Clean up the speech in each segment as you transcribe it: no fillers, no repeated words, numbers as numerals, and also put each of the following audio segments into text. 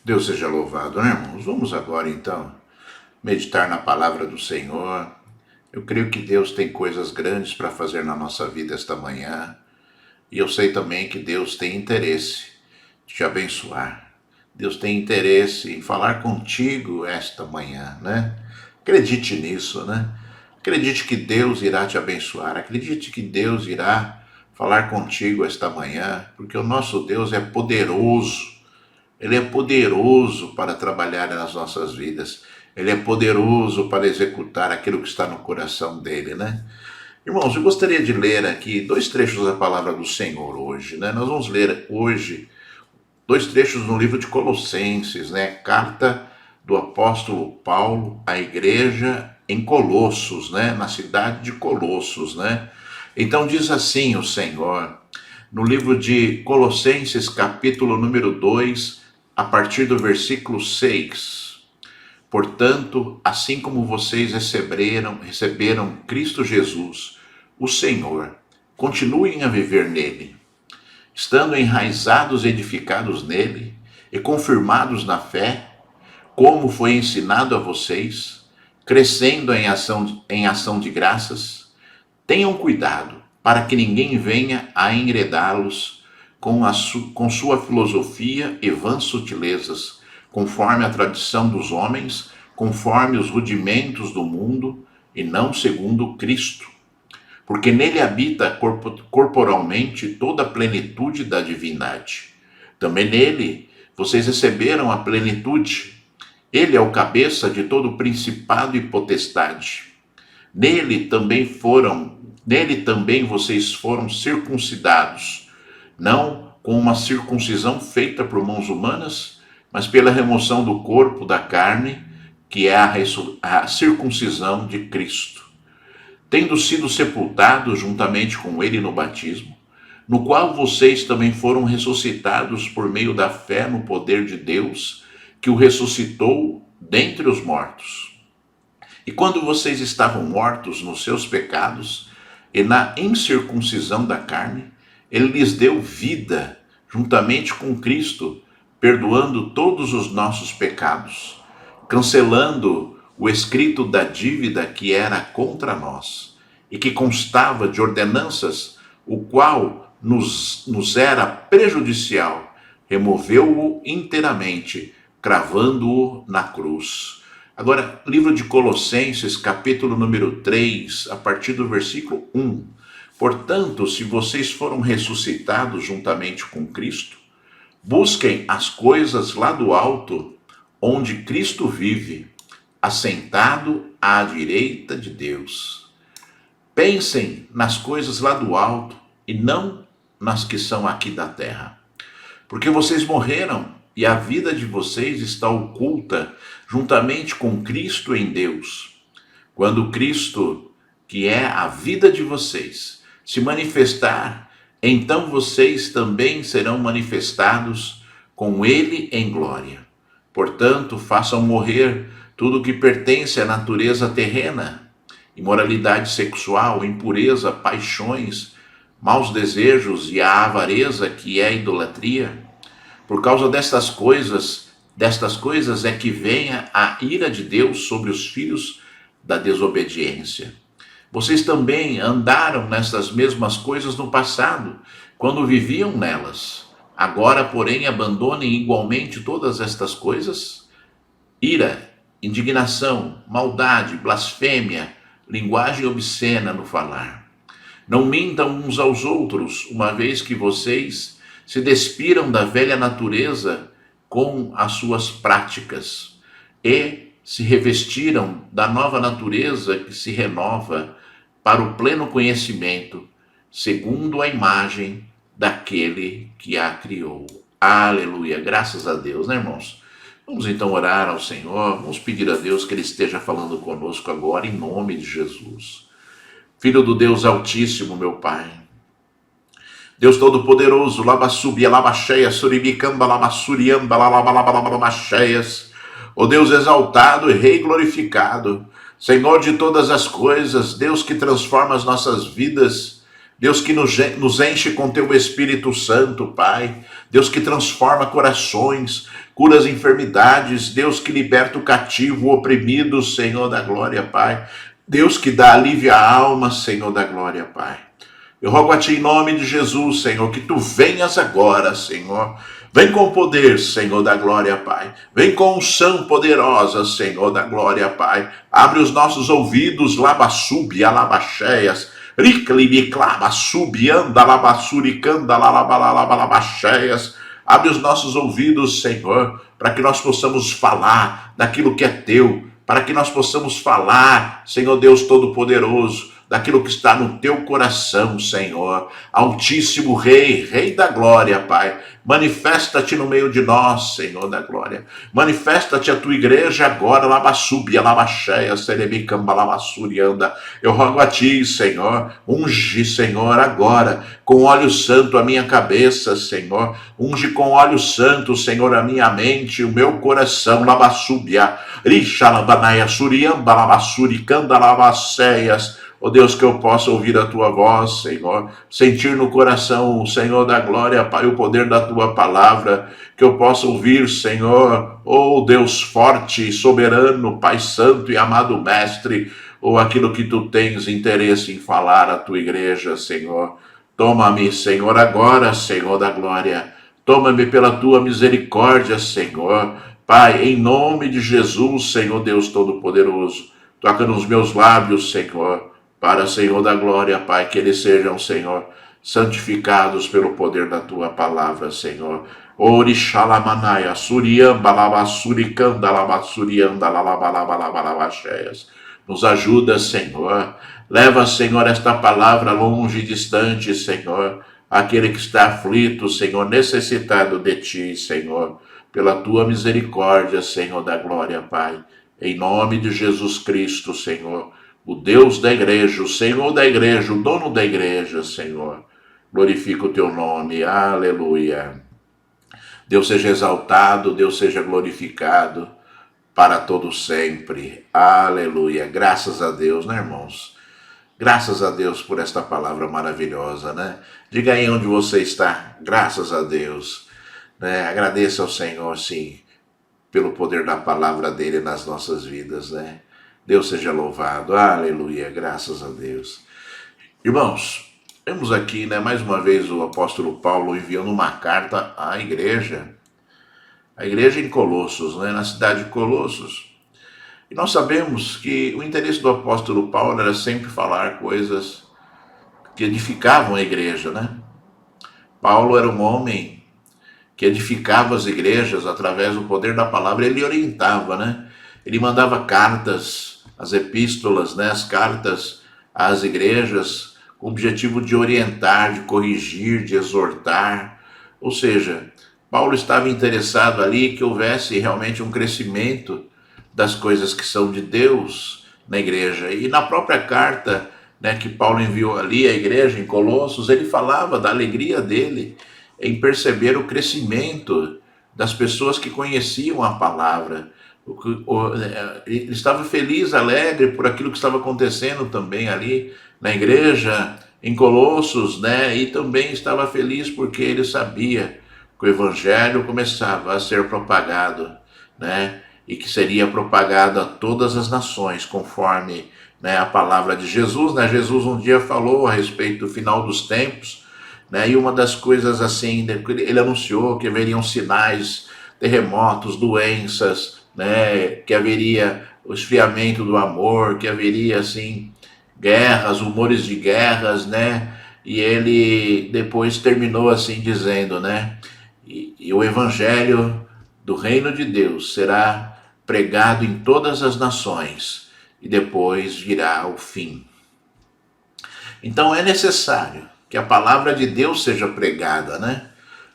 Deus seja louvado, né, irmãos? Vamos agora, então, meditar na palavra do Senhor. Eu creio que Deus tem coisas grandes para fazer na nossa vida esta manhã. E eu sei também que Deus tem interesse de te abençoar. Deus tem interesse em falar contigo esta manhã, né? Acredite nisso, né? Acredite que Deus irá te abençoar. Acredite que Deus irá falar contigo esta manhã, porque o nosso Deus é poderoso. Ele é poderoso para trabalhar nas nossas vidas. Ele é poderoso para executar aquilo que está no coração dele, né? Irmãos, eu gostaria de ler aqui dois trechos da palavra do Senhor hoje, né? Nós vamos ler hoje dois trechos no livro de Colossenses, né? Carta do apóstolo Paulo à igreja em Colossos, né? Na cidade de Colossos, né? Então diz assim o Senhor, no livro de Colossenses, capítulo número 2, a partir do versículo 6. Portanto, assim como vocês receberam Cristo Jesus, o Senhor, continuem a viver nele, estando enraizados e edificados nele e confirmados na fé, como foi ensinado a vocês, crescendo em ação de graças. Tenham cuidado para que ninguém venha a enredá-los com sua filosofia e vãs sutilezas, conforme a tradição dos homens, conforme os rudimentos do mundo, e não segundo Cristo. Porque nele habita corporalmente toda a plenitude da divindade. Também nele vocês receberam a plenitude. Ele é o cabeça de todo principado e potestade. Nele também vocês foram circuncidados, não com uma circuncisão feita por mãos humanas, mas pela remoção do corpo da carne, que é a circuncisão de Cristo, tendo sido sepultados juntamente com ele no batismo, no qual vocês também foram ressuscitados por meio da fé no poder de Deus, que o ressuscitou dentre os mortos. E quando vocês estavam mortos nos seus pecados e na incircuncisão da carne, ele lhes deu vida juntamente com Cristo, perdoando todos os nossos pecados, cancelando o escrito da dívida que era contra nós e que constava de ordenanças, o qual nos era prejudicial, removeu-o inteiramente, cravando-o na cruz. Agora, livro de Colossenses, capítulo número 3, a partir do versículo 1. Portanto, se vocês foram ressuscitados juntamente com Cristo, busquem as coisas lá do alto, onde Cristo vive, assentado à direita de Deus. Pensem nas coisas lá do alto e não nas que são aqui da terra. Porque vocês morreram e a vida de vocês está oculta juntamente com Cristo em Deus. Quando Cristo, que é a vida de vocês, se manifestar, então vocês também serão manifestados com ele em glória. Portanto, façam morrer tudo que pertence à natureza terrena, imoralidade sexual, impureza, paixões, maus desejos e a avareza, que é a idolatria. Por causa destas coisas é que venha a ira de Deus sobre os filhos da desobediência. Vocês também andaram nessas mesmas coisas no passado, quando viviam nelas. Agora, porém, abandonem igualmente todas estas coisas: ira, indignação, maldade, blasfêmia, linguagem obscena no falar. Não mintam uns aos outros, uma vez que vocês se despiram da velha natureza com as suas práticas e se revestiram da nova natureza que se renova para o pleno conhecimento, segundo a imagem daquele que a criou. Aleluia, graças a Deus, né, irmãos? Vamos então orar ao Senhor, vamos pedir a Deus que Ele esteja falando conosco agora, em nome de Jesus. Filho do Deus Altíssimo, meu Pai, Deus Todo-Poderoso, labassubia, labacheia, suribicamba, labassuriamba, labacheias, ó Deus exaltado e Rei glorificado, Senhor de todas as coisas, Deus que transforma as nossas vidas, Deus que nos enche com Teu Espírito Santo, Pai, Deus que transforma corações, cura as enfermidades, Deus que liberta o cativo, o oprimido, Senhor da glória, Pai. Deus que dá alívio à alma, Senhor da glória, Pai. Eu rogo a Ti em nome de Jesus, Senhor, que Tu venhas agora, Senhor. Vem com poder, Senhor da glória, Pai. Vem com unção poderosa, Senhor da glória, Pai. Abre os nossos ouvidos, labassube, alabacheias. Riclibi, clabassube, anda, labassuricanda, labacheias. Abre os nossos ouvidos, Senhor, para que nós possamos falar daquilo que é Teu, para que nós possamos falar, Senhor Deus Todo-Poderoso, daquilo que está no Teu coração, Senhor. Altíssimo Rei, Rei da glória, Pai. Manifesta-te no meio de nós, Senhor da glória. Manifesta-te a Tua igreja agora, labassubia, labacheia, serebicamba, labassurianda. Eu rogo a Ti, Senhor, unge, Senhor, agora, com óleo santo a minha cabeça, Senhor. Unge com óleo santo, Senhor, a minha mente, o meu coração, labassubia. Rixa, labanaia, suriamba, labassuricanda, labaceias. Ó Deus, que eu possa ouvir a Tua voz, Senhor, sentir no coração, Senhor da glória, Pai, o poder da Tua palavra, que eu possa ouvir, Senhor, ó Deus forte, soberano, Pai santo e amado Mestre, ou aquilo que Tu tens interesse em falar à Tua igreja, Senhor. Toma-me, Senhor, agora, Senhor da glória, toma-me pela Tua misericórdia, Senhor, Pai, em nome de Jesus, Senhor Deus Todo-Poderoso, toca nos meus lábios, Senhor, para, Senhor da glória, Pai, que eles sejam, Senhor, santificados pelo poder da Tua palavra, Senhor. Orixalamanaya, suriamba, labassuricanda, labassurianda, lalabalabalabalabacheias. Nos ajuda, Senhor. Leva, Senhor, esta palavra longe e distante, Senhor. Aquele que está aflito, Senhor, necessitado de Ti, Senhor. Pela Tua misericórdia, Senhor da glória, Pai. Em nome de Jesus Cristo, Senhor. O Deus da igreja, o Senhor da igreja, o dono da igreja, Senhor. Glorifica o Teu nome, aleluia. Deus seja exaltado, Deus seja glorificado para todo sempre, aleluia. Graças a Deus, né, irmãos? Graças a Deus por esta palavra maravilhosa, né? Diga aí onde você está, graças a Deus. Né? Agradeça ao Senhor, sim, pelo poder da palavra dele nas nossas vidas, né? Deus seja louvado, aleluia, graças a Deus. Irmãos, vemos aqui, né, mais uma vez o apóstolo Paulo enviando uma carta à igreja, a igreja em Colossos, né, na cidade de Colossos. E nós sabemos que o interesse do apóstolo Paulo era sempre falar coisas que edificavam a igreja, né? Paulo era um homem que edificava as igrejas através do poder da palavra, ele orientava, né? Ele mandava cartas, as epístolas, né, as cartas às igrejas, com o objetivo de orientar, de corrigir, de exortar. Ou seja, Paulo estava interessado ali que houvesse realmente um crescimento das coisas que são de Deus na igreja. E na própria carta, né, que Paulo enviou ali à igreja em Colossos, ele falava da alegria dele em perceber o crescimento das pessoas que conheciam a palavra. Ele estava feliz, alegre por aquilo que estava acontecendo também ali na igreja em Colossos, né? E também estava feliz porque ele sabia que o evangelho começava a ser propagado, né? E que seria propagado a todas as nações, conforme, né, a palavra de Jesus, né? Jesus um dia falou a respeito do final dos tempos, né? E uma das coisas assim, ele anunciou que haveriam sinais, terremotos, doenças, né, que haveria o esfriamento do amor, que haveria, assim, guerras, rumores de guerras, né, e ele depois terminou assim dizendo, né, e o evangelho do reino de Deus será pregado em todas as nações, e depois virá o fim. Então é necessário que a palavra de Deus seja pregada, né,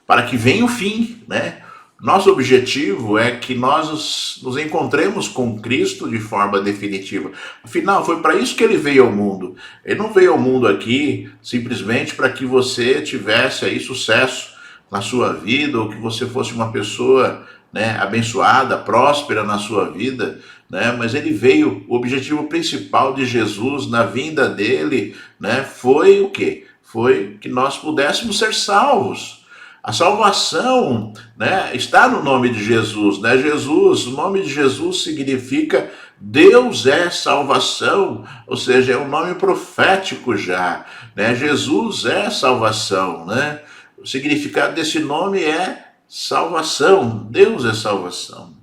para que venha o fim, né. Nosso objetivo é que nós nos encontremos com Cristo de forma definitiva. Afinal, foi para isso que ele veio ao mundo. Ele não veio ao mundo aqui simplesmente para que você tivesse aí sucesso na sua vida, ou que você fosse uma pessoa, né, abençoada, próspera na sua vida, né? Mas ele veio, o objetivo principal de Jesus na vinda dele, né, foi o quê? Foi que nós pudéssemos ser salvos. A salvação, né, está no nome de Jesus, né? Jesus, o nome de Jesus significa Deus é salvação, ou seja, é um nome profético já, né? Jesus é salvação, né? O significado desse nome é salvação, Deus é salvação.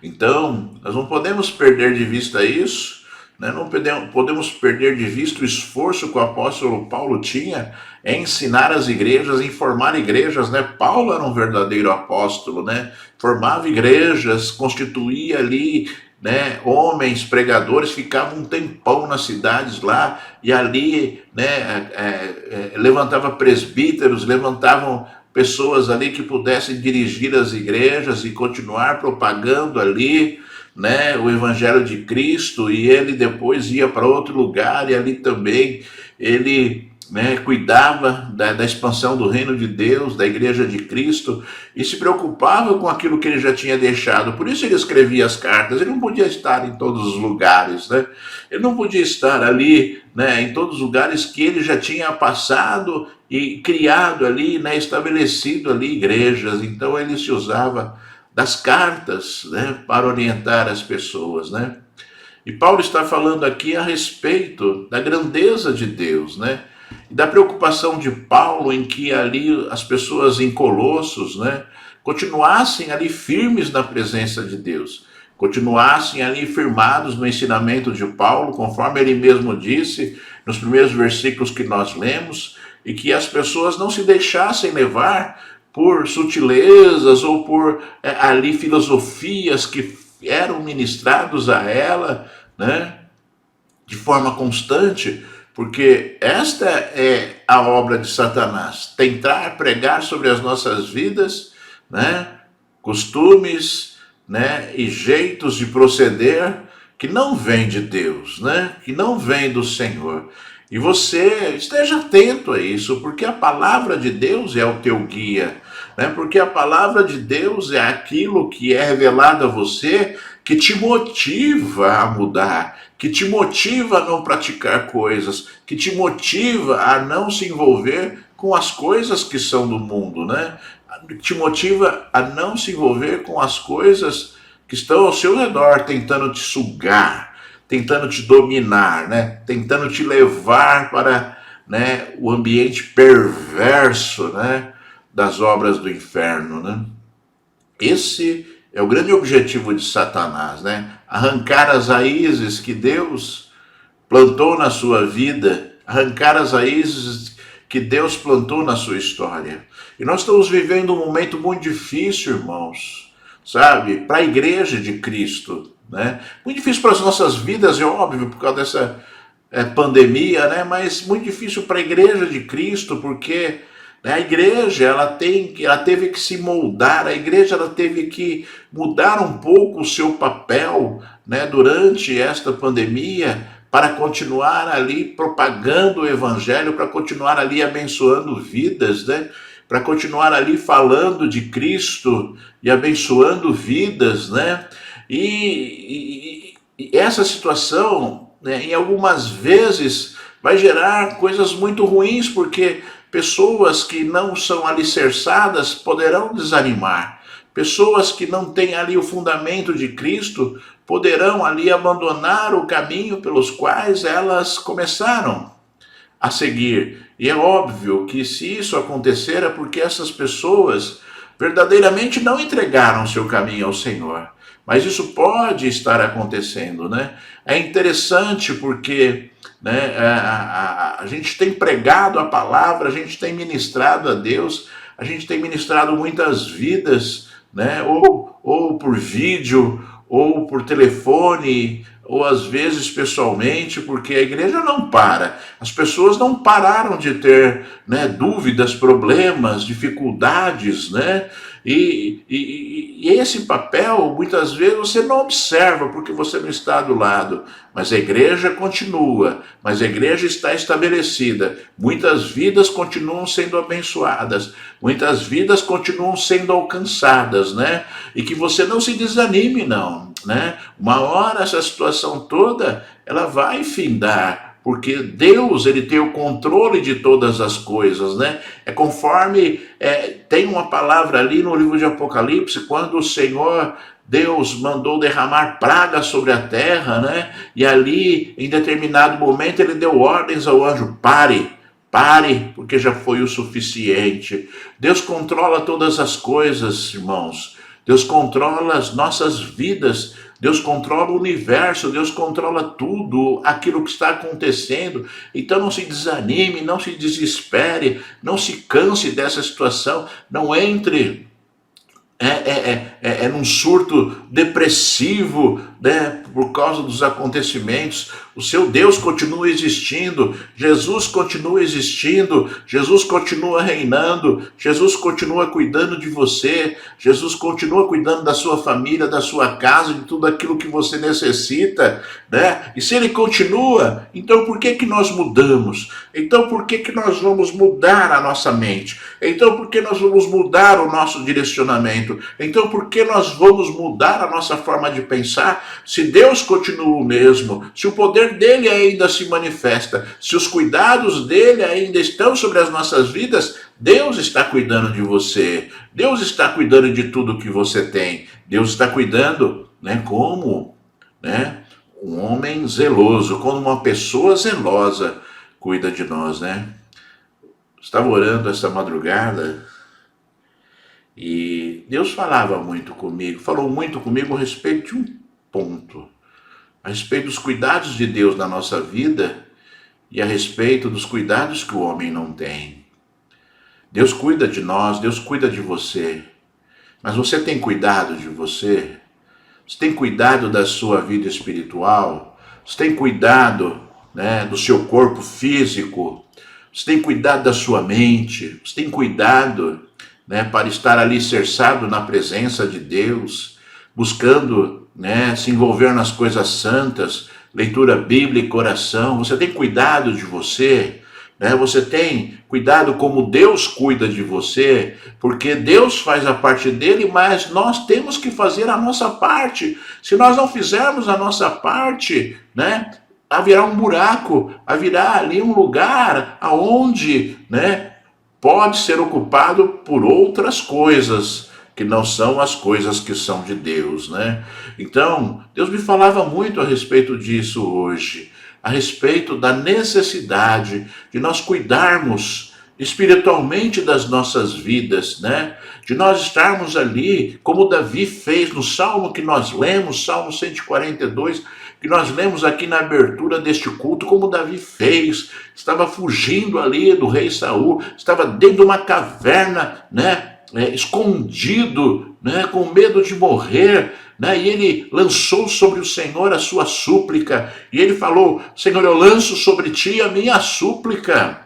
Então, nós não podemos perder de vista isso, né? Não podemos perder de vista o esforço que o apóstolo Paulo tinha em ensinar as igrejas, em formar igrejas, né? Paulo era um verdadeiro apóstolo, né? Formava igrejas, constituía ali, né, homens, pregadores, ficavam um tempão nas cidades lá, e ali, né, levantava presbíteros, levantavam pessoas ali que pudessem dirigir as igrejas e continuar propagando ali, né, o evangelho de Cristo, e ele depois ia para outro lugar, e ali também ele, né, cuidava da expansão do reino de Deus, da igreja de Cristo, e se preocupava com aquilo que ele já tinha deixado. Por isso ele escrevia as cartas. Ele não podia estar em todos os lugares, né? Ele não podia estar ali, né, em todos os lugares que ele já tinha passado e criado ali, né, estabelecido ali igrejas. Então ele se usava das cartas, né, para orientar as pessoas, né? E Paulo está falando aqui a respeito da grandeza de Deus, né? E da preocupação de Paulo em que ali as pessoas em Colossos, né, continuassem ali firmes na presença de Deus, continuassem ali firmados no ensinamento de Paulo, conforme ele mesmo disse nos primeiros versículos que nós lemos, e que as pessoas não se deixassem levar por sutilezas ou por ali filosofias que eram ministrados a ela, né, de forma constante, porque esta é a obra de Satanás, tentar pregar sobre as nossas vidas, né, costumes, né, e jeitos de proceder que não vêm de Deus, né, que não vêm do Senhor. E você esteja atento a isso, porque a palavra de Deus é o teu guia, né? Porque a palavra de Deus é aquilo que é revelado a você, que te motiva a mudar, que te motiva a não praticar coisas, que te motiva a não se envolver com as coisas que são do mundo, né? Te motiva a não se envolver com as coisas que estão ao seu redor, tentando te sugar, tentando te dominar, né? Tentando te levar para, né, o ambiente perverso, né, das obras do inferno, né? Esse é o grande objetivo de Satanás, né? Arrancar as raízes que Deus plantou na sua vida, arrancar as raízes que Deus plantou na sua história. E nós estamos vivendo um momento muito difícil, irmãos, sabe? Para a igreja de Cristo, né? Muito difícil para as nossas vidas, é óbvio, por causa dessa pandemia, né? Mas muito difícil para a igreja de Cristo, porque, né, a igreja ela teve que se moldar, a igreja ela teve que mudar um pouco o seu papel, né, durante esta pandemia, para continuar ali propagando o evangelho, para continuar ali abençoando vidas, né? Para continuar ali falando de Cristo e abençoando vidas, né? E essa situação, né, em algumas vezes vai gerar coisas muito ruins, porque pessoas que não são alicerçadas poderão desanimar. Pessoas que não têm ali o fundamento de Cristo poderão ali abandonar o caminho pelos quais elas começaram a seguir. E é óbvio que se isso acontecer é porque essas pessoas verdadeiramente não entregaram seu caminho ao Senhor. Mas isso pode estar acontecendo, né? É interessante porque, né, a gente tem pregado a palavra, a gente tem ministrado a Deus, a gente tem ministrado muitas vidas, né? Ou por vídeo, ou por telefone, ou às vezes pessoalmente, porque a igreja não para. As pessoas não pararam de ter, né, dúvidas, problemas, dificuldades, né? E esse papel, muitas vezes, você não observa porque você não está do lado. Mas a igreja continua, mas a igreja está estabelecida. Muitas vidas continuam sendo abençoadas, muitas vidas continuam sendo alcançadas, né? E que você não se desanime, não, né? Uma hora essa situação toda, ela vai findar, Porque Deus, ele tem o controle de todas as coisas, né? É conforme, tem uma palavra ali no livro de Apocalipse, quando o Senhor Deus mandou derramar praga sobre a terra, né? E ali, em determinado momento, ele deu ordens ao anjo: pare, porque já foi o suficiente. Deus controla todas as coisas, irmãos. Deus controla as nossas vidas. Deus controla o universo. Deus controla tudo aquilo que está acontecendo. Então não se desanime, não se desespere, não se canse dessa situação. Não entre num surto depressivo, né, por causa dos acontecimentos. O seu Deus continua existindo, Jesus continua existindo, Jesus continua reinando, Jesus continua cuidando de você, Jesus continua cuidando da sua família, da sua casa, de tudo aquilo que você necessita, né? E se ele continua, então por que nós mudamos? Então por que nós vamos mudar a nossa mente? Então por que nós vamos mudar o nosso direcionamento? Então por que nós vamos mudar a nossa forma de pensar? Se Deus continua o mesmo, se o poder dele ainda se manifesta, se os cuidados dele ainda estão sobre as nossas vidas, Deus está cuidando de você, Deus está cuidando de tudo que você tem, Deus está cuidando, né, como, né, um homem zeloso, como uma pessoa zelosa cuida de nós, né? Estava orando essa madrugada e Deus falou muito comigo a respeito de um ponto, a respeito dos cuidados de Deus na nossa vida e a respeito dos cuidados que o homem não tem. Deus cuida de nós, Deus cuida de você, mas você tem cuidado de você? Você tem cuidado da sua vida espiritual? Você tem cuidado, né, do seu corpo físico? Você tem cuidado da sua mente? Você tem cuidado, né, para estar alicerçado na presença de Deus, buscando, né, se envolver nas coisas santas, leitura bíblica, oração? Você tem cuidado de você? Né? Você tem cuidado como Deus cuida de você? Porque Deus faz a parte dele, mas nós temos que fazer a nossa parte. Se nós não fizermos a nossa parte, né, haverá um buraco, haverá ali um lugar aonde, né, pode ser ocupado por outras coisas que não são as coisas que são de Deus, né? Então, Deus me falava muito a respeito disso hoje, a respeito da necessidade de nós cuidarmos espiritualmente das nossas vidas, né? De nós estarmos ali, como Davi fez no Salmo que nós lemos, Salmo 142, que nós lemos aqui na abertura deste culto, como Davi fez, estava fugindo ali do rei Saul, estava dentro de uma caverna, né? Escondido, né, com medo de morrer, né, e ele lançou sobre o Senhor a sua súplica, e ele falou: Senhor, eu lanço sobre ti a minha súplica.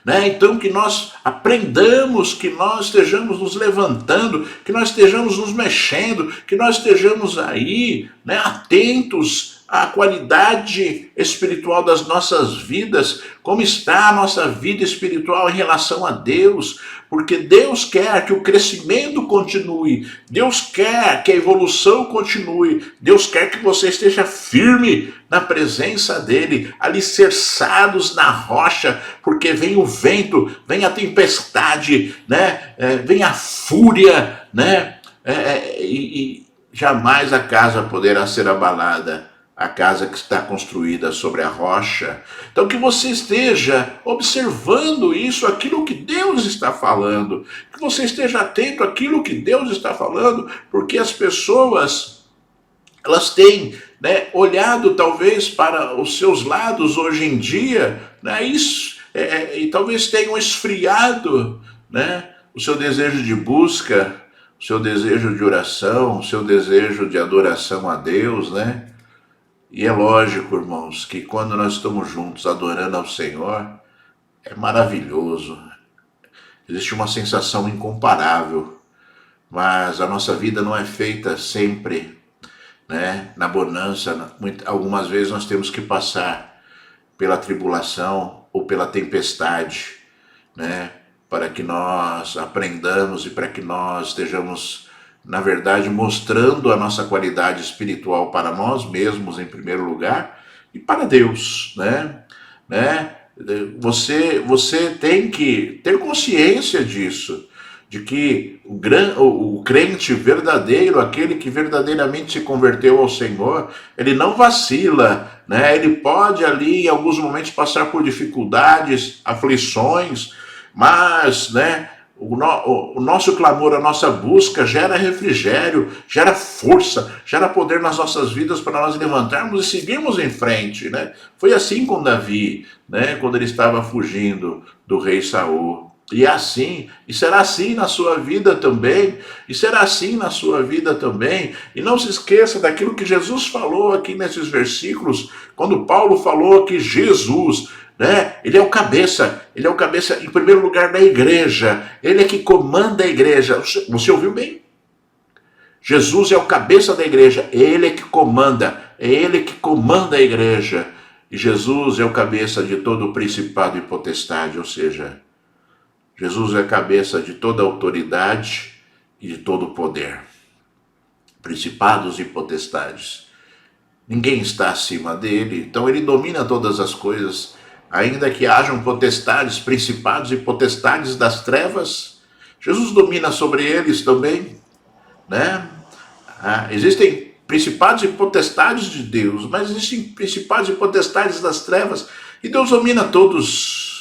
Né? Então que nós aprendamos, que nós estejamos nos levantando, que nós estejamos nos mexendo, que nós estejamos aí, né, atentos à qualidade espiritual das nossas vidas, como está a nossa vida espiritual em relação a Deus, porque Deus quer que o crescimento continue, Deus quer que a evolução continue, Deus quer que você esteja firme na presença dele, alicerçados na rocha, porque vem o vento, vem a tempestade, né? Vem a fúria, né? E jamais a casa poderá ser abalada, a casa que está construída sobre a rocha. Então que você esteja observando isso, aquilo que Deus está falando, que você esteja atento àquilo que Deus está falando, porque as pessoas, elas têm, né, olhado talvez para os seus lados hoje em dia, né, e talvez tenham esfriado, né, o seu desejo de busca, o seu desejo de oração, o seu desejo de adoração a Deus, né? E é lógico, irmãos, que quando nós estamos juntos adorando ao Senhor, é maravilhoso. Existe uma sensação incomparável, mas a nossa vida não é feita sempre, né, na bonança. Algumas vezes nós temos que passar pela tribulação ou pela tempestade, né, para que nós aprendamos e para que nós estejamos, na verdade, mostrando a nossa qualidade espiritual para nós mesmos em primeiro lugar e para Deus, né? Você tem que ter consciência disso, de que o crente verdadeiro, aquele que verdadeiramente se converteu ao Senhor, ele não vacila, né? Ele pode ali em alguns momentos passar por dificuldades, aflições, mas, né, o nosso clamor, a nossa busca gera refrigério, gera força, gera poder nas nossas vidas para nós levantarmos e seguirmos em frente, né? Foi assim com Davi, né, quando ele estava fugindo do rei Saul. E é assim, e será assim na sua vida também, e será assim na sua vida também. E não se esqueça daquilo que Jesus falou aqui nesses versículos, quando Paulo falou que Jesus, né, ele é o cabeça em primeiro lugar da igreja, ele é que comanda a igreja. Você ouviu bem? Jesus é o cabeça da igreja, ele é que comanda, é ele que comanda a igreja. E Jesus é o cabeça de todo o principado e potestade, ou seja, Jesus é a cabeça de toda a autoridade e de todo o poder. Principados e potestades. Ninguém está acima dele, então ele domina todas as coisas. Ainda que hajam potestades, principados e potestades das trevas, Jesus domina sobre eles também, né? Existem principados e potestades de Deus, mas existem principados e potestades das trevas, e Deus domina todos.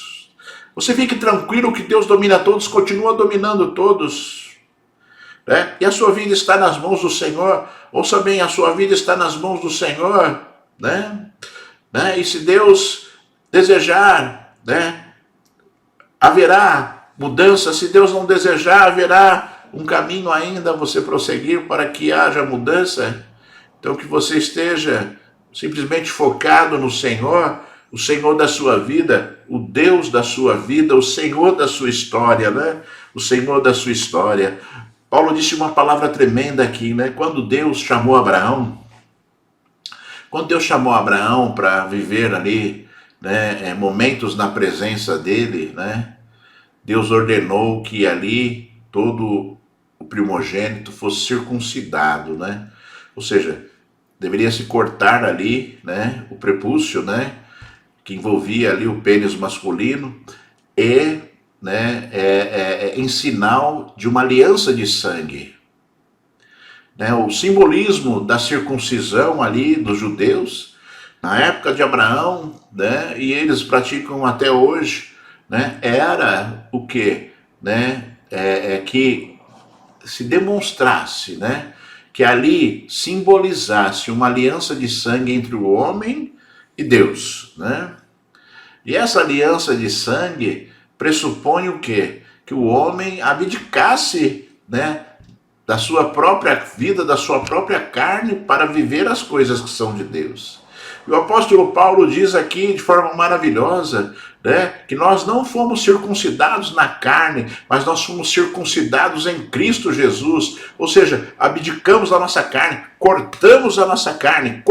Você fique tranquilo que Deus domina todos, continua dominando todos, né? E a sua vida está nas mãos do Senhor. Ouça bem, a sua vida está nas mãos do Senhor, né? E se Deus desejar, né, haverá mudança. Se Deus não desejar, haverá um caminho ainda a você prosseguir para que haja mudança. Então que você esteja simplesmente focado no Senhor, o Senhor da sua vida, o Deus da sua vida, o Senhor da sua história, né? O Senhor da sua história. Paulo disse uma palavra tremenda aqui, né? Quando Deus chamou Abraão para viver ali, né, momentos na presença dele, né? Deus ordenou que ali todo o primogênito fosse circuncidado, né? Ou seja, deveria se cortar ali, né, o prepúcio, né, que envolvia ali o pênis masculino, e, né, em sinal de uma aliança de sangue. Né, o simbolismo da circuncisão ali dos judeus, na época de Abraão, né, e eles praticam até hoje, né, era o quê? Né, que se demonstrasse, né, que ali simbolizasse uma aliança de sangue entre o homem e Deus, né? E essa aliança de sangue pressupõe o quê? Que o homem abdicasse, né, da sua própria vida, da sua própria carne, para viver as coisas que são de Deus. E o apóstolo Paulo diz aqui de forma maravilhosa, né, que nós não fomos circuncidados na carne, mas nós fomos circuncidados em Cristo Jesus. Ou seja, abdicamos da nossa carne, cortamos a nossa carne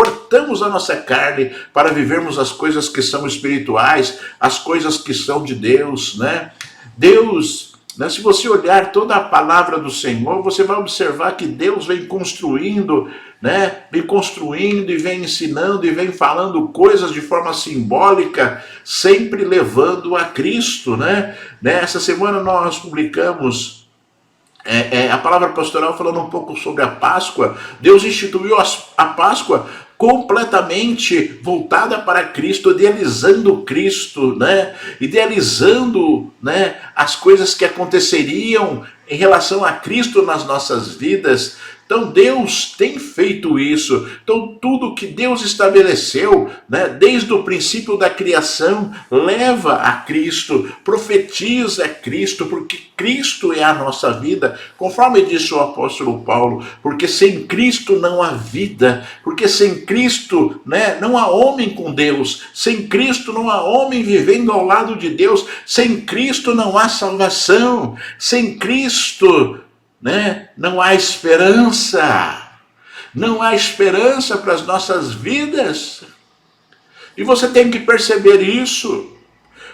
para vivermos as coisas que são espirituais, as coisas que são de Deus, né? Deus, né, se você olhar toda a palavra do Senhor, você vai observar que Deus vem construindo, né? Vem construindo e vem ensinando e vem falando coisas de forma simbólica, sempre levando a Cristo, né? Essa semana nós publicamos a palavra pastoral falando um pouco sobre a Páscoa. Deus instituiu a Páscoa completamente voltada para Cristo, idealizando Cristo, né? Idealizando, né, as coisas que aconteceriam em relação a Cristo nas nossas vidas. Então Deus tem feito isso. Então tudo que Deus estabeleceu, né, desde o princípio da criação, leva a Cristo, profetiza Cristo, porque Cristo é a nossa vida, conforme disse o apóstolo Paulo, porque sem Cristo não há vida, porque sem Cristo, né, não há homem com Deus, sem Cristo não há homem vivendo ao lado de Deus, sem Cristo não há salvação, sem Cristo, né, não há esperança. Não há esperança para as nossas vidas. E você tem que perceber isso.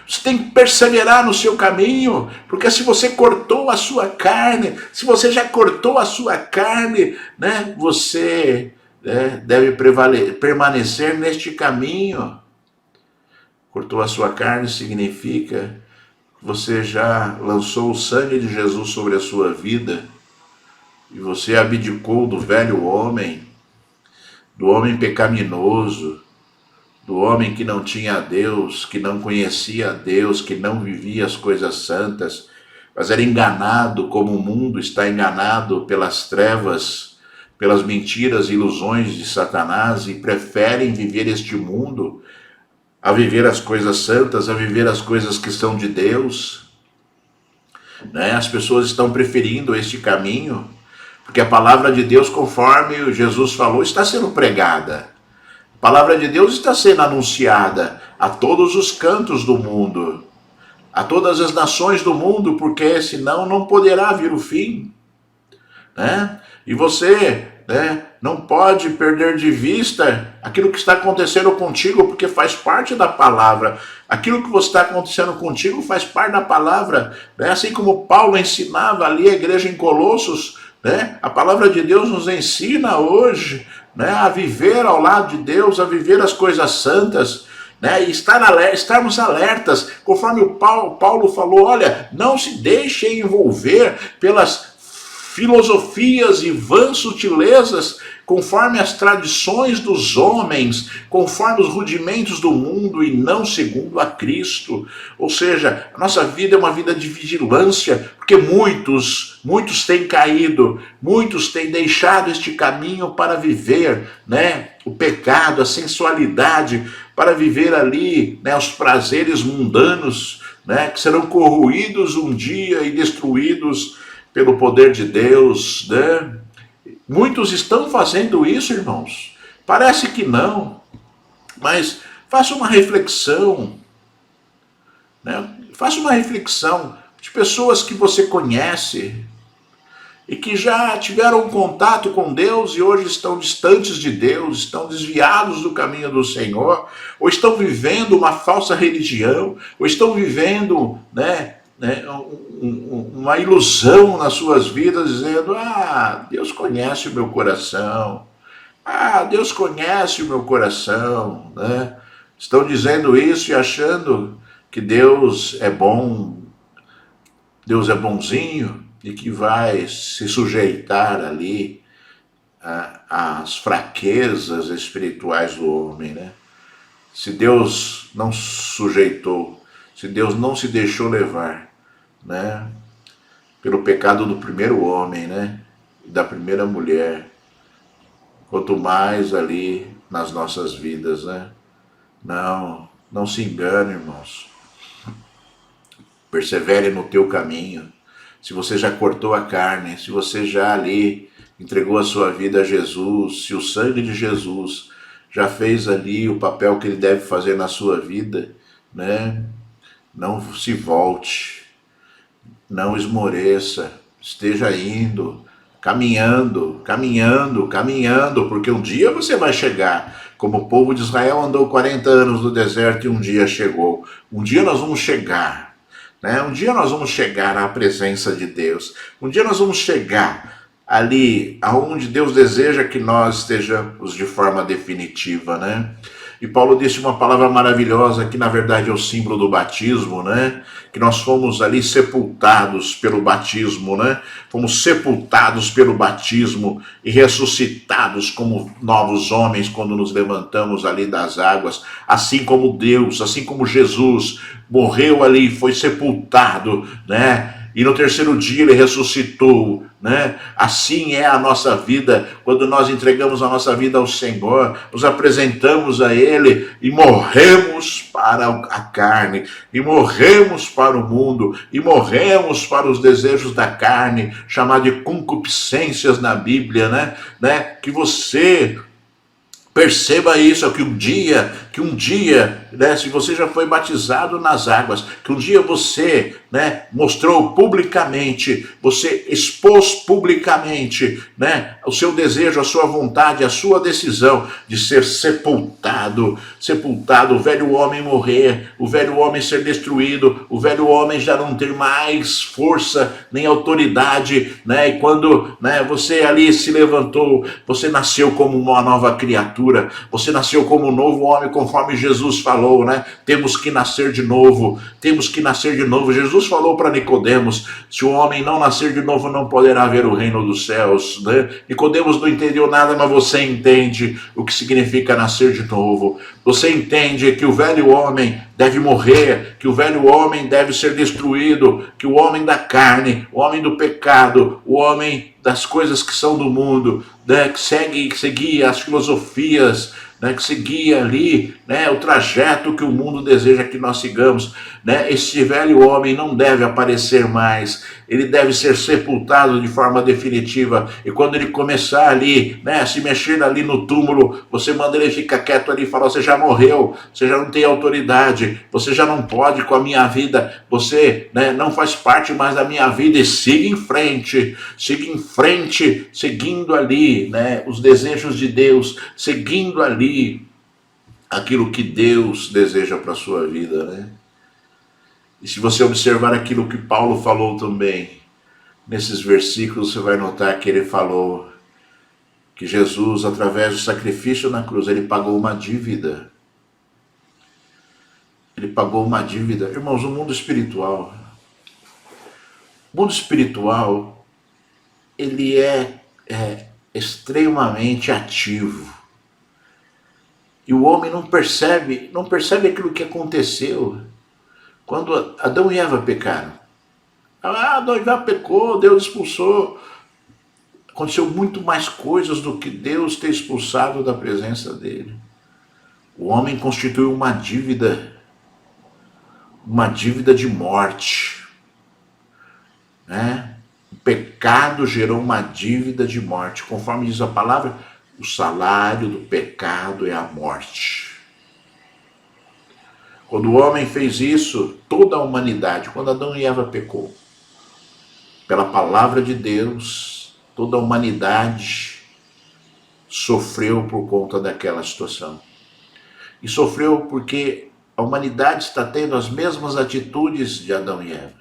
Você tem que perseverar no seu caminho, porque se você cortou a sua carne, se você já cortou a sua carne, né, você deve permanecer neste caminho. Cortou a sua carne significa que você já lançou o sangue de Jesus sobre a sua vida e você abdicou do velho homem, do homem pecaminoso, do homem que não tinha a Deus, que não conhecia a Deus, que não vivia as coisas santas, mas era enganado como o mundo está enganado pelas trevas, pelas mentiras e ilusões de Satanás, e preferem viver este mundo a viver as coisas santas, a viver as coisas que são de Deus. As pessoas estão preferindo este caminho, porque a palavra de Deus, conforme Jesus falou, está sendo pregada. A palavra de Deus está sendo anunciada a todos os cantos do mundo, a todas as nações do mundo, porque senão não poderá vir o fim. E você não pode perder de vista aquilo que está acontecendo contigo, porque faz parte da palavra. Aquilo que está acontecendo contigo faz parte da palavra. Assim como Paulo ensinava ali a igreja em Colossos, a palavra de Deus nos ensina hoje a viver ao lado de Deus, a viver as coisas santas, e estarmos alertas, conforme o Paulo falou, olha, não se deixe envolver pelas filosofias e vãs sutilezas, conforme as tradições dos homens, conforme os rudimentos do mundo e não segundo a Cristo. Ou seja, a nossa vida é uma vida de vigilância, porque muitos têm caído, muitos têm deixado este caminho para viver, o pecado, a sensualidade, para viver ali, os prazeres mundanos, que serão corroídos um dia e destruídos pelo poder de Deus, Muitos estão fazendo isso, irmãos. Parece que não, mas faça uma reflexão, Faça uma reflexão de pessoas que você conhece e que já tiveram contato com Deus e hoje estão distantes de Deus, estão desviados do caminho do Senhor, ou estão vivendo uma falsa religião, ou estão vivendo, uma ilusão nas suas vidas, dizendo, Deus conhece o meu coração, Deus conhece o meu coração, Estão dizendo isso e achando que Deus é bom, Deus é bonzinho e que vai se sujeitar ali às fraquezas espirituais do homem, Se Deus não sujeitou, se Deus não se deixou levar, pelo pecado do primeiro homem, e da primeira mulher, quanto mais ali nas nossas vidas, Não se engane, irmãos. Persevere no teu caminho. Se você já cortou a carne, se você já ali entregou a sua vida a Jesus, se o sangue de Jesus já fez ali o papel que ele deve fazer na sua vida, não se volte, não esmoreça, esteja indo, caminhando, porque um dia você vai chegar, como o povo de Israel andou 40 anos no deserto e um dia chegou. Um dia nós vamos chegar, Um dia nós vamos chegar à presença de Deus, um dia nós vamos chegar ali aonde Deus deseja que nós estejamos de forma definitiva, E Paulo disse uma palavra maravilhosa que na verdade é o símbolo do batismo, Que nós fomos ali sepultados pelo batismo, Fomos sepultados pelo batismo e ressuscitados como novos homens quando nos levantamos ali das águas, assim como Deus, assim como Jesus morreu ali, foi sepultado, E no terceiro dia ele ressuscitou, Assim é a nossa vida, quando nós entregamos a nossa vida ao Senhor, nos apresentamos a Ele e morremos para a carne, e morremos para o mundo, e morremos para os desejos da carne, chamado de concupiscências na Bíblia, Que você perceba isso, que um dia que um dia, né, se você já foi batizado nas águas, que um dia você, né, mostrou publicamente, você expôs publicamente, né, o seu desejo, a sua vontade, a sua decisão de ser sepultado, o velho homem morrer, o velho homem ser destruído, o velho homem já não ter mais força nem autoridade, né? E quando, né, você ali se levantou, você nasceu como uma nova criatura, você nasceu como um novo homem, conforme Jesus falou, né? Temos que nascer de novo, temos que nascer de novo. Jesus falou para Nicodemos: se o homem não nascer de novo, não poderá ver o reino dos céus, né? Nicodemos não entendeu nada, mas você entende o que significa nascer de novo. Você entende que o velho homem deve morrer, que o velho homem deve ser destruído, que o homem da carne, o homem do pecado, o homem das coisas que são do mundo, né, que seguia as filosofias, né, que seguia ali, né, o trajeto que o mundo deseja que nós sigamos, né, esse velho homem não deve aparecer mais, ele deve ser sepultado de forma definitiva, e quando ele começar ali, né, a se mexer ali no túmulo, você manda ele ficar quieto ali e fala: você já morreu, você já não tem autoridade, você já não pode com a minha vida, você, né, não faz parte mais da minha vida, e siga em frente, seguindo ali, né, os desejos de Deus, seguindo ali aquilo que Deus deseja para a sua vida, né? E se você observar aquilo que Paulo falou também, nesses versículos, você vai notar que ele falou que Jesus, através do sacrifício na cruz, ele pagou uma dívida. Ele pagou uma dívida. Irmãos, o mundo espiritual, ele é extremamente ativo. E o homem não percebe aquilo que aconteceu quando Adão e Eva pecaram. Adão e Eva pecou, Deus expulsou. Aconteceu muito mais coisas do que Deus ter expulsado da presença dele. O homem constituiu uma dívida de morte, né? O pecado gerou uma dívida de morte. Conforme diz a palavra, o salário do pecado é a morte. Quando o homem fez isso, toda a humanidade, quando Adão e Eva pecou, pela palavra de Deus, toda a humanidade sofreu por conta daquela situação. E sofreu porque a humanidade está tendo as mesmas atitudes de Adão e Eva.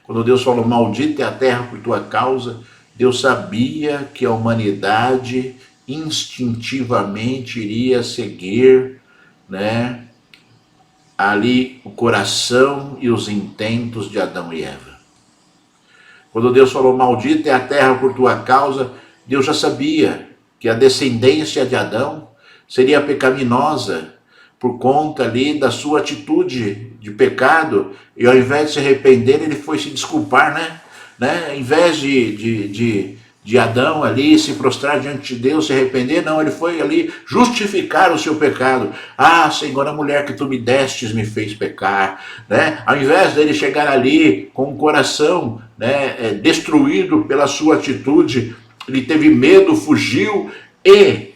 Quando Deus falou: maldita é a terra por tua causa, Deus sabia que a humanidade instintivamente iria seguir, né, ali o coração e os intentos de Adão e Eva. Quando Deus falou: maldita é a terra por tua causa, Deus já sabia que a descendência de Adão seria pecaminosa por conta ali da sua atitude de pecado, e ao invés de se arrepender, ele foi se desculpar, né? Ao invés de Adão ali se prostrar diante de Deus, se arrepender, não, ele foi ali justificar o seu pecado. Ah, Senhor, a mulher que tu me destes me fez pecar, né? Ao invés dele chegar ali com o coração, né, destruído pela sua atitude, ele teve medo, fugiu e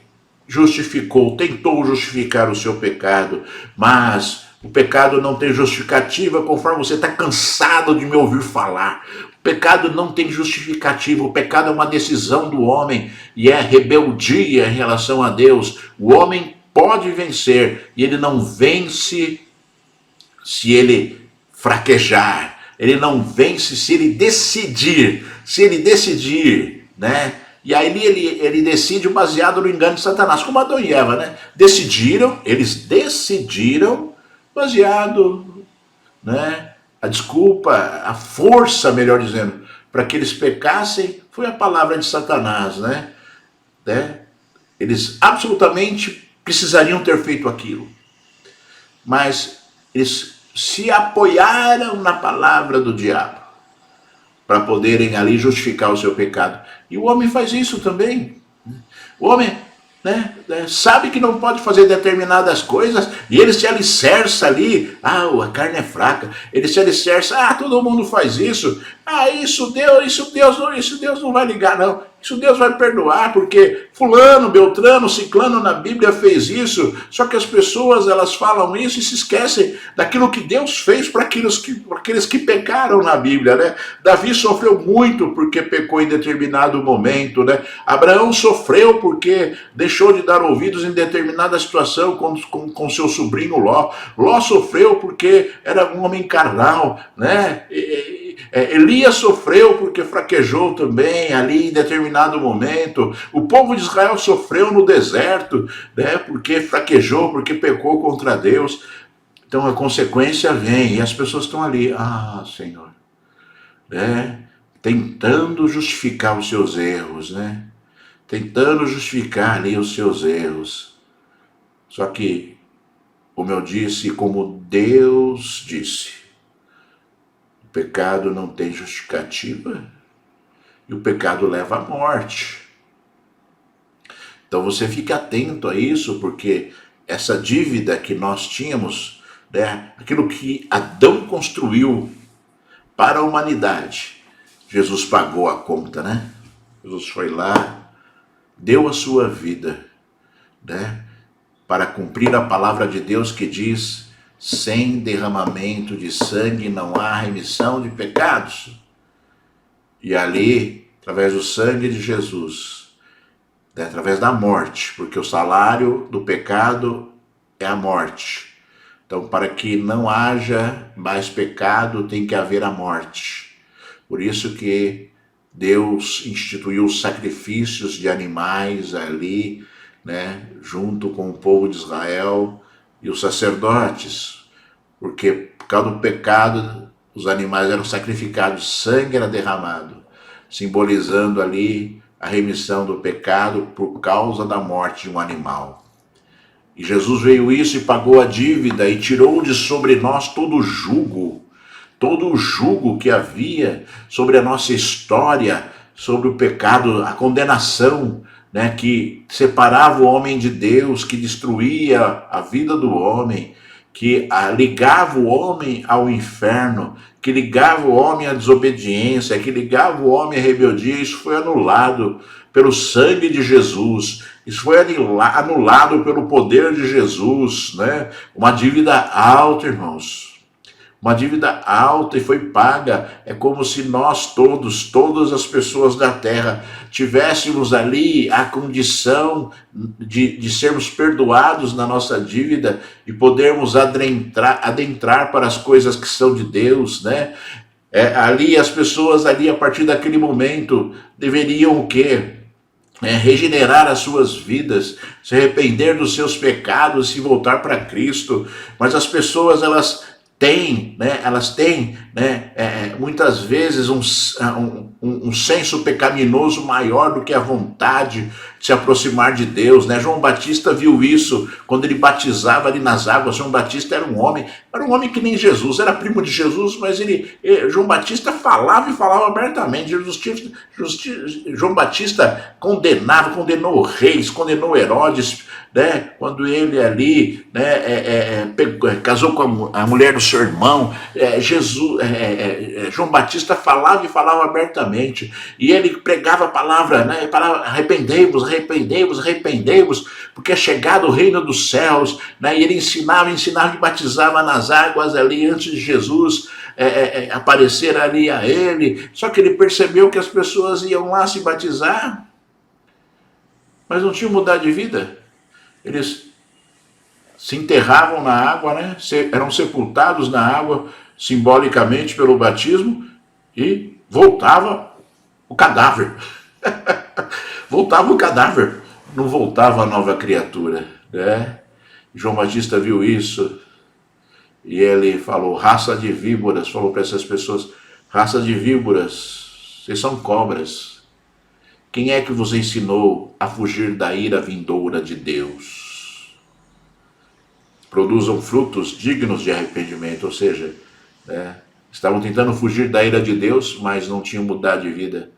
tentou justificar o seu pecado, mas o pecado não tem justificativa, conforme você está cansado de me ouvir falar. O pecado não tem justificativa, o pecado é uma decisão do homem e é rebeldia em relação a Deus. O homem pode vencer e ele não vence se ele fraquejar, ele não vence se ele decidir, né? E aí ele decide baseado no engano de Satanás, como Adão e Eva, né? Eles decidiram baseado, né? A força, melhor dizendo, para que eles pecassem foi a palavra de Satanás, né? Eles absolutamente precisariam ter feito aquilo, mas eles se apoiaram na palavra do diabo para poderem ali justificar o seu pecado. E o homem faz isso também. O homem, né, sabe que não pode fazer determinadas coisas e ele se alicerça ali. A carne é fraca. Ele se alicerça. Todo mundo faz isso. Isso Deus não vai ligar, não. Isso Deus vai perdoar, porque fulano, beltrano, ciclano na Bíblia fez isso. Só que as pessoas, elas falam isso e se esquecem daquilo que Deus fez para aqueles que pecaram na Bíblia, né? Davi sofreu muito porque pecou em determinado momento, né? Abraão sofreu porque deixou de dar ouvidos em determinada situação com seu sobrinho Ló. Ló sofreu porque era um homem carnal, né? Elias sofreu porque fraquejou também ali em determinado momento. O povo de Israel sofreu no deserto, né? Porque fraquejou, porque pecou contra Deus. Então a consequência vem e as pessoas estão ali, Senhor, né? Tentando justificar os seus erros, né? Tentando justificar ali os seus erros. Só que, como eu disse, como Deus disse, o pecado não tem justificativa e o pecado leva à morte. Então você fica atento a isso, porque essa dívida que nós tínhamos, né, aquilo que Adão construiu para a humanidade, Jesus pagou a conta, né? Jesus foi lá, deu a sua vida, né, para cumprir a palavra de Deus que diz: sem derramamento de sangue não há remissão de pecados. E ali, através do sangue de Jesus, né, através da morte, porque o salário do pecado é a morte. Então, para que não haja mais pecado, tem que haver a morte. Por isso que Deus instituiu sacrifícios de animais ali, né, junto com o povo de Israel e os sacerdotes, porque por causa do pecado os animais eram sacrificados, sangue era derramado, simbolizando ali a remissão do pecado por causa da morte de um animal. E Jesus veio isso e pagou a dívida e tirou de sobre nós todo o jugo que havia sobre a nossa história, sobre o pecado, a condenação, né, que separava o homem de Deus, que destruía a vida do homem, que ligava o homem ao inferno, que ligava o homem à desobediência, que ligava o homem à rebeldia. Isso foi anulado pelo sangue de Jesus, isso foi anulado pelo poder de Jesus, né? Uma dívida alta, irmãos. Uma dívida alta e foi paga. É como se nós todas as pessoas da terra, tivéssemos ali a condição de sermos perdoados na nossa dívida e podermos adentrar para as coisas que são de Deus, né? Ali as pessoas ali, a partir daquele momento, deveriam o quê? Regenerar as suas vidas, se arrepender dos seus pecados, se voltar para Cristo. Mas as pessoas, elas têm, muitas vezes um senso pecaminoso maior do que a vontade de se aproximar de Deus, né? João Batista viu isso quando ele batizava ali nas águas. João Batista era um homem que nem Jesus, era primo de Jesus, mas João Batista falava abertamente. João Batista condenou reis, condenou Herodes, né? Quando ele ali, né, casou com a mulher do seu irmão, João Batista falava abertamente, e ele pregava a palavra, né, arrependei-vos, porque é chegado o reino dos céus, né? E ele ensinava e batizava nas águas ali antes de Jesus aparecer ali a ele. Só que ele percebeu que as pessoas iam lá se batizar, mas não tinham mudado de vida. Eles se enterravam na água, né? Eram sepultados na água simbolicamente pelo batismo e voltava o cadáver. Voltava o cadáver, não voltava a nova criatura, né? João Batista viu isso e ele falou: raça de víboras, falou para essas pessoas: raça de víboras, vocês são cobras. Quem é que vos ensinou a fugir da ira vindoura de Deus? Produzam frutos dignos de arrependimento, ou seja, né, estavam tentando fugir da ira de Deus, mas não tinham mudado de vida.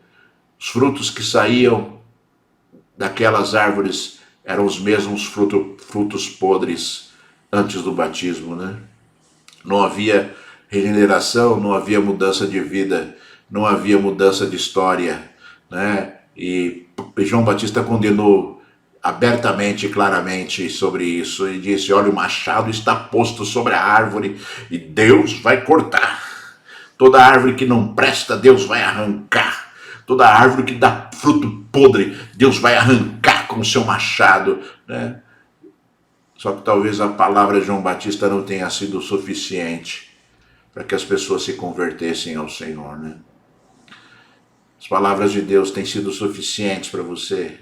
Os frutos que saíam daquelas árvores eram os mesmos frutos podres antes do batismo, né? Não havia regeneração, não havia mudança de vida, não havia mudança de história, né? E João Batista condenou abertamente e claramente sobre isso, e disse: olha, o machado está posto sobre a árvore e Deus vai cortar. Toda árvore que não presta, Deus vai arrancar. Toda árvore que dá fruto podre, Deus vai arrancar com o seu machado, né? Só que talvez a palavra de João Batista não tenha sido suficiente para que as pessoas se convertessem ao Senhor, né? As palavras de Deus têm sido suficientes para você?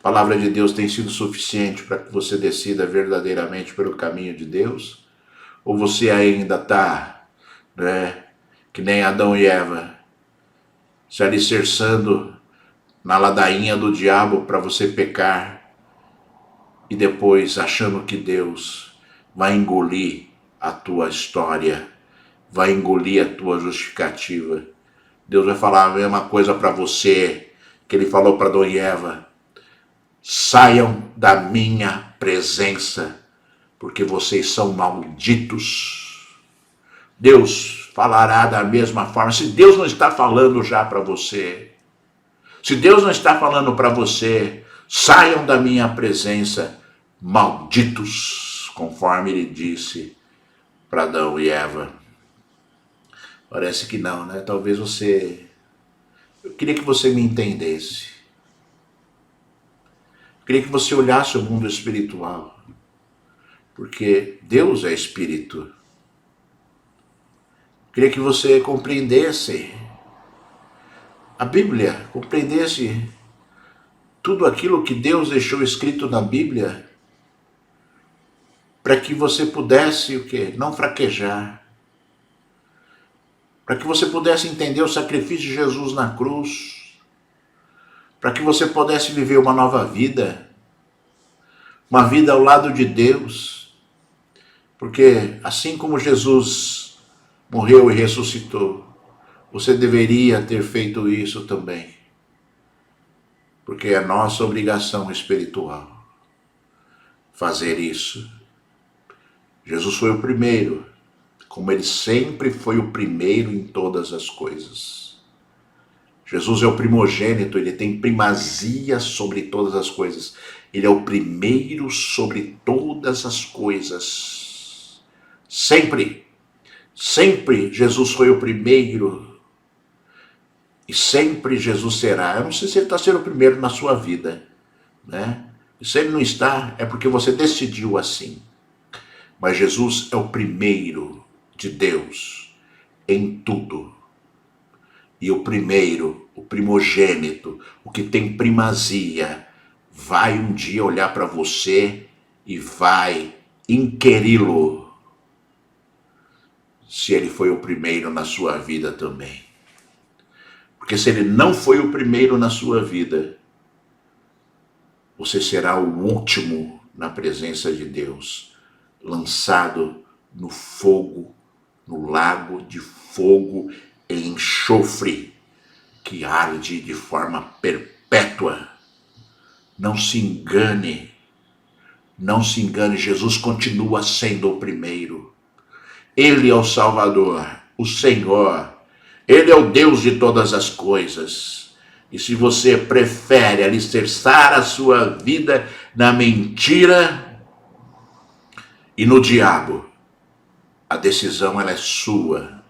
A palavra de Deus tem sido suficiente para que você decida verdadeiramente pelo caminho de Deus? Ou você ainda está, né, que nem Adão e Eva, se alicerçando na ladainha do diabo para você pecar e depois achando que Deus vai engolir a tua história, vai engolir a tua justificativa? Deus vai falar a mesma coisa para você que ele falou para Adão e Eva: saiam da minha presença, porque vocês são malditos. Deus falará da mesma forma. Se Deus não está falando já para você, se Deus não está falando para você, saiam da minha presença, malditos, conforme ele disse para Adão e Eva. Parece que não, né? Talvez você... Eu queria que você me entendesse. Eu queria que você olhasse o mundo espiritual, porque Deus é espírito. Eu queria que você compreendesse a Bíblia, compreendesse tudo aquilo que Deus deixou escrito na Bíblia, para que você pudesse o quê? Não fraquejar. Para que você pudesse entender o sacrifício de Jesus na cruz, para que você pudesse viver uma nova vida, uma vida ao lado de Deus, porque assim como Jesus morreu e ressuscitou, você deveria ter feito isso também, porque é nossa obrigação espiritual fazer isso. Jesus foi o primeiro, como ele sempre foi o primeiro em todas as coisas. Jesus é o primogênito, ele tem primazia sobre todas as coisas. Ele é o primeiro sobre todas as coisas. Sempre, sempre Jesus foi o primeiro. E sempre Jesus será. Eu não sei se ele está sendo o primeiro na sua vida, né? E se ele não está, é porque você decidiu assim. Mas Jesus é o primeiro de Deus em tudo. E o primeiro, o primogênito, o que tem primazia, vai um dia olhar para você e vai inquiri-lo se ele foi o primeiro na sua vida também. Porque se ele não foi o primeiro na sua vida, você será o último na presença de Deus, lançado no fogo, no lago de fogo e enxofre que arde de forma perpétua. Não se engane, não se engane, Jesus continua sendo o primeiro. Ele é o Salvador, o Senhor, ele é o Deus de todas as coisas. E se você prefere alicerçar a sua vida na mentira e no diabo, a decisão ela é sua.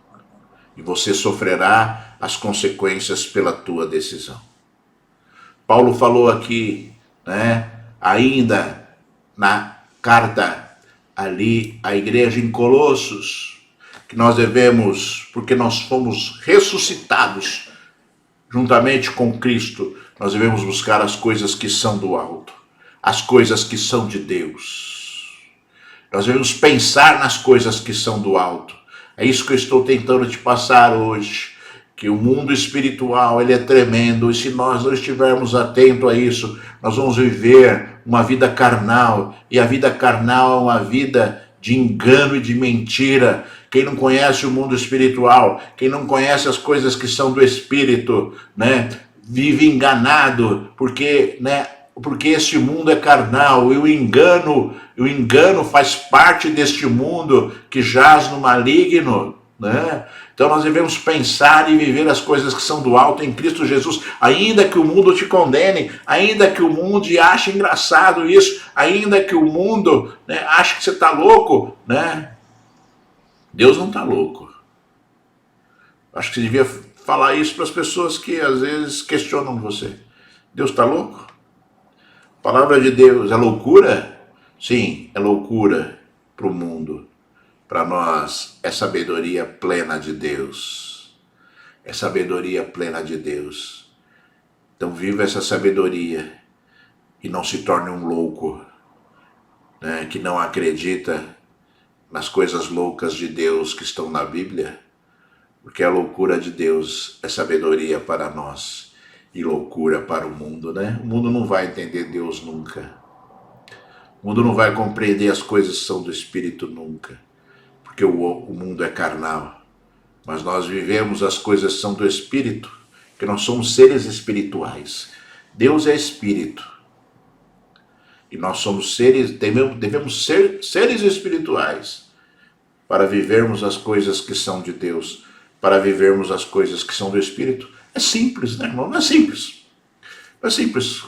E você sofrerá as consequências pela tua decisão. Paulo falou aqui, né, ainda na carta ali à igreja em Colossos, que nós devemos, porque nós fomos ressuscitados juntamente com Cristo, nós devemos buscar as coisas que são do alto, as coisas que são de Deus. Nós devemos pensar nas coisas que são do alto. É isso que eu estou tentando te passar hoje, que o mundo espiritual ele é tremendo, e se nós não estivermos atentos a isso, nós vamos viver uma vida carnal, e a vida carnal é uma vida de engano e de mentira. Quem não conhece o mundo espiritual, quem não conhece as coisas que são do espírito, né, vive enganado, porque esse mundo é carnal, e o engano faz parte deste mundo que jaz no maligno, né? Então nós devemos pensar e viver as coisas que são do alto em Cristo Jesus, ainda que o mundo te condene, ainda que o mundo ache engraçado isso, ainda que o mundo, né, ache que você está louco, né? Deus não está louco. Acho que você devia falar isso para as pessoas que às vezes questionam você. Deus está louco? A palavra de Deus é loucura? Sim, é loucura para o mundo. Para nós é sabedoria plena de Deus. É sabedoria plena de Deus. Então viva essa sabedoria e não se torne um louco, né, que não acredita nas coisas loucas de Deus que estão na Bíblia, porque a loucura de Deus é sabedoria para nós e loucura para o mundo, né? O mundo não vai entender Deus nunca. O mundo não vai compreender as coisas que são do Espírito nunca, porque o mundo é carnal. Mas nós vivemos as coisas que são do Espírito, que nós somos seres espirituais. Deus é Espírito. E nós somos seres, devemos ser seres espirituais para vivermos as coisas que são de Deus, para vivermos as coisas que são do Espírito. É simples, né, irmão? Não é simples. Não é simples.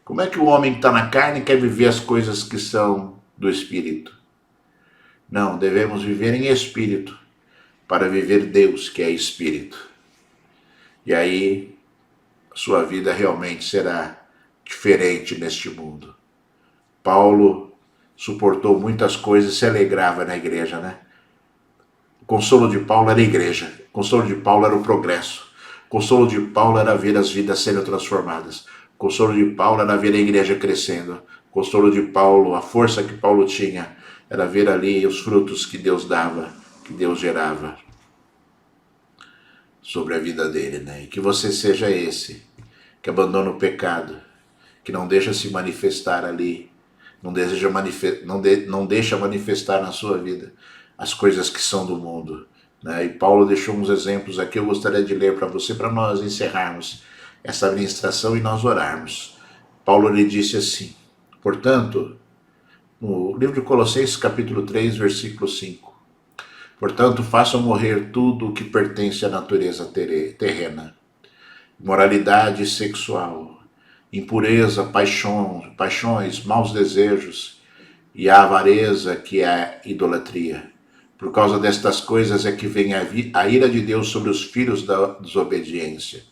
Como é que o homem que está na carne quer viver as coisas que são do Espírito? Não, devemos viver em Espírito para viver Deus, que é Espírito. E aí a sua vida realmente será diferente neste mundo. Paulo suportou muitas coisas e se alegrava na igreja, né? O consolo de Paulo era a igreja, o consolo de Paulo era o progresso, o consolo de Paulo era ver as vidas sendo transformadas, o consolo de Paulo era ver a igreja crescendo, o consolo de Paulo, a força que Paulo tinha, era ver ali os frutos que Deus dava, que Deus gerava sobre a vida dele, né? E que você seja esse, que abandona o pecado, que não deixa se manifestar ali, não deixa manifestar na sua vida as coisas que são do mundo, né? E Paulo deixou uns exemplos aqui, eu gostaria de ler para você, para nós encerrarmos essa ministração e nós orarmos. Paulo lhe disse assim, portanto, no livro de Colossenses capítulo 3, versículo 5, portanto, façam morrer tudo o que pertence à natureza terrena, imoralidade sexual, impureza, paixões, maus desejos e a avareza, que é a idolatria. Por causa destas coisas é que vem a ira de Deus sobre os filhos da desobediência.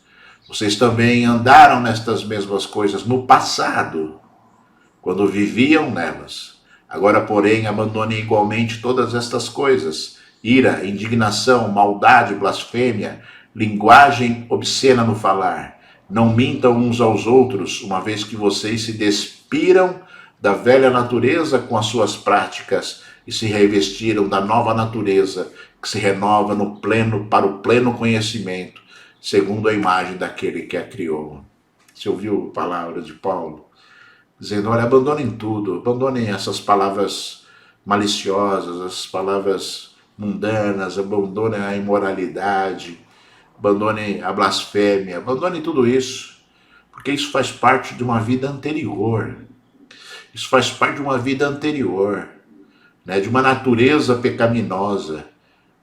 Vocês também andaram nestas mesmas coisas no passado, quando viviam nelas. Agora, porém, abandonem igualmente todas estas coisas: ira, indignação, maldade, blasfêmia, linguagem obscena no falar. Não mintam uns aos outros, uma vez que vocês se despiram da velha natureza com as suas práticas e se revestiram da nova natureza, que se renova para o pleno conhecimento, segundo a imagem daquele que a criou. Você ouviu a palavra de Paulo? Dizendo, olha, abandonem tudo, abandonem essas palavras maliciosas, essas palavras mundanas, abandonem a imoralidade, abandonem a blasfêmia, abandonem tudo isso, porque isso faz parte de uma vida anterior. Isso faz parte de uma vida anterior, né, de uma natureza pecaminosa,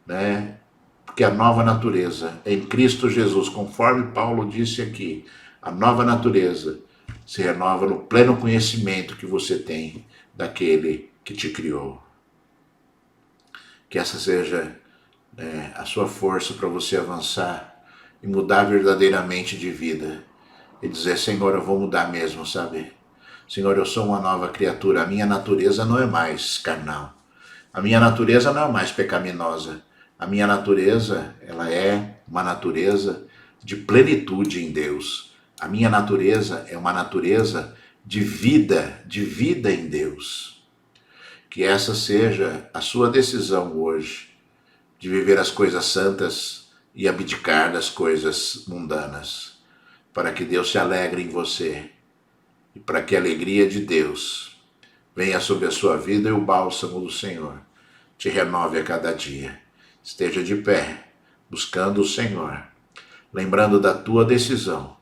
né, porque a nova natureza é em Cristo Jesus, conforme Paulo disse aqui, a nova natureza se renova no pleno conhecimento que você tem daquele que te criou. Que essa seja, né, a sua força para você avançar e mudar verdadeiramente de vida. E dizer, Senhor, eu vou mudar mesmo, sabe? Senhor, eu sou uma nova criatura, a minha natureza não é mais carnal. A minha natureza não é mais pecaminosa. A minha natureza, ela é uma natureza de plenitude em Deus. A minha natureza é uma natureza de vida em Deus. Que essa seja a sua decisão hoje, de viver as coisas santas e abdicar das coisas mundanas, para que Deus se alegre em você e para que a alegria de Deus venha sobre a sua vida e o bálsamo do Senhor te renove a cada dia. Esteja de pé, buscando o Senhor, lembrando da tua decisão,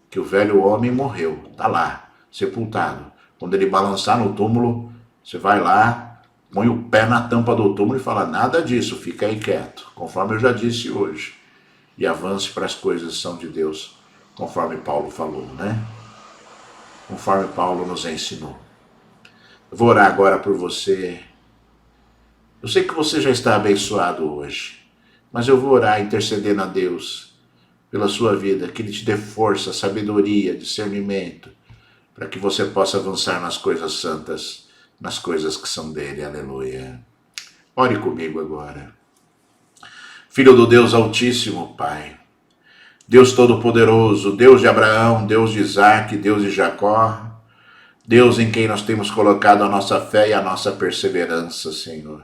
que o velho homem morreu, está lá, sepultado. Quando ele balançar no túmulo, você vai lá, põe o pé na tampa do túmulo e fala: nada disso, fica aí quieto, conforme eu já disse hoje. E avance para as coisas que são de Deus, conforme Paulo falou, né? Conforme Paulo nos ensinou. Eu vou orar agora por você. Eu sei que você já está abençoado hoje, mas eu vou orar intercedendo a Deus pela sua vida, que Ele te dê força, sabedoria, discernimento, para que você possa avançar nas coisas santas, nas coisas que são dele. Aleluia. Ore comigo agora. Filho do Deus Altíssimo, Pai, Deus Todo-Poderoso, Deus de Abraão, Deus de Isaac, Deus de Jacó, Deus em quem nós temos colocado a nossa fé e a nossa perseverança, Senhor.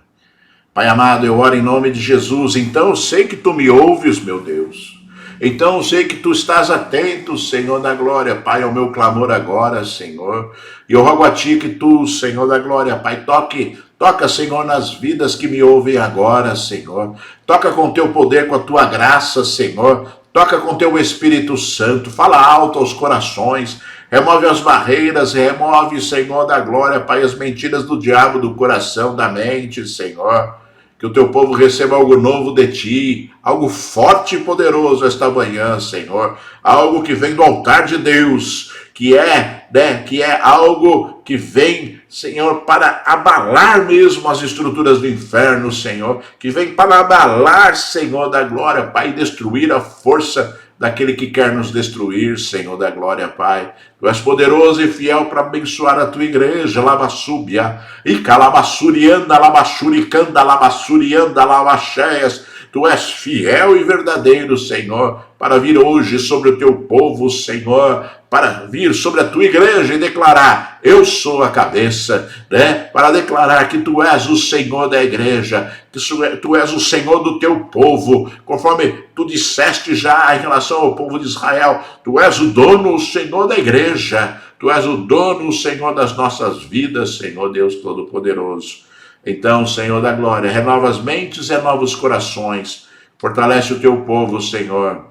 Pai amado, eu oro em nome de Jesus. Então eu sei que Tu me ouves, meu Deus. Então eu sei que Tu estás atento, Senhor da glória, Pai, ao meu clamor agora, Senhor. E eu rogo a Ti que Tu, Senhor da glória, Pai, toca, Senhor, nas vidas que me ouvem agora, Senhor. Toca com Teu poder, com a Tua graça, Senhor. Toca com Teu Espírito Santo. Fala alto aos corações. Remove as barreiras, remove, Senhor da glória, Pai, as mentiras do diabo do coração, da mente, Senhor. Que o Teu povo receba algo novo de Ti, algo forte e poderoso esta manhã, Senhor. Algo que vem do altar de Deus, que é algo que vem, Senhor, para abalar mesmo as estruturas do inferno, Senhor. Que vem para abalar, Senhor da glória, Pai, e destruir a força daquele que quer nos destruir, Senhor da glória, Pai. Tu és poderoso e fiel para abençoar a Tua igreja, Lavassúbia, e Calabassurianda, Labassuricanda, Labassurianda, Lavacheias. Tu és fiel e verdadeiro, Senhor, para vir hoje sobre o Teu povo, Senhor, para vir sobre a Tua igreja e declarar: eu sou a cabeça, né? Para declarar que Tu és o Senhor da igreja, que Tu és o Senhor do Teu povo, conforme Tu disseste já em relação ao povo de Israel. Tu és o dono, o Senhor da igreja. Tu és o dono, o Senhor das nossas vidas, Senhor Deus Todo-Poderoso. Então, Senhor da glória, renova as mentes, renova os corações, fortalece o Teu povo, Senhor,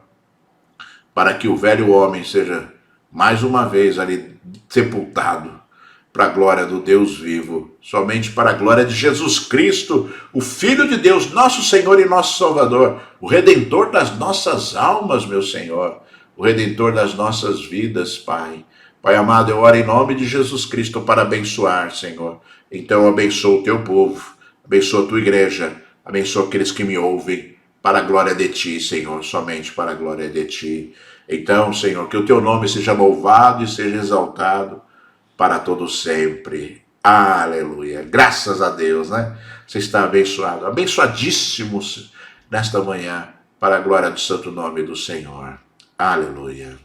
para que o velho homem seja mais uma vez ali sepultado, para a glória do Deus vivo, somente para a glória de Jesus Cristo, o Filho de Deus, nosso Senhor e nosso Salvador, o Redentor das nossas almas, meu Senhor, o Redentor das nossas vidas, Pai. Pai amado, eu oro em nome de Jesus Cristo para abençoar, Senhor. Então abençoa o Teu povo, abençoa a Tua igreja, abençoa aqueles que me ouvem, para a glória de Ti, Senhor, somente para a glória de Ti. Então, Senhor, que o Teu nome seja louvado e seja exaltado para todo sempre. Aleluia. Graças a Deus, né? Você está abençoado, abençoadíssimo nesta manhã, para a glória do santo nome do Senhor. Aleluia.